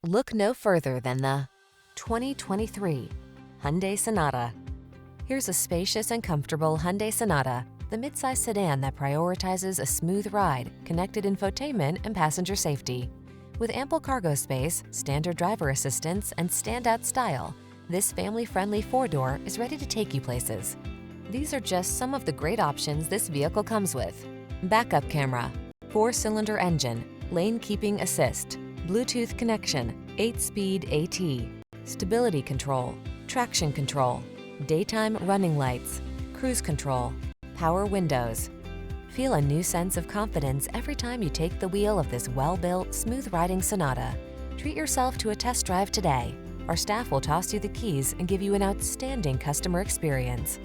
Look no further than the 2023 Hyundai Sonata. Here's a spacious and comfortable Hyundai Sonata, the midsize sedan that prioritizes a smooth ride, connected infotainment, and passenger safety. With ample cargo space, standard driver assistance, and standout style, this family-friendly four-door is ready to take you places. These are just some of the great options this vehicle comes with: backup camera, 4-cylinder engine, lane keeping assist, Bluetooth connection, 8-speed AT, stability control, traction control, daytime running lights, cruise control, power windows. Feel a new sense of confidence every time you take the wheel of this well-built, smooth-riding Sonata. Treat yourself to a test drive today. Our staff will toss you the keys and give you an outstanding customer experience.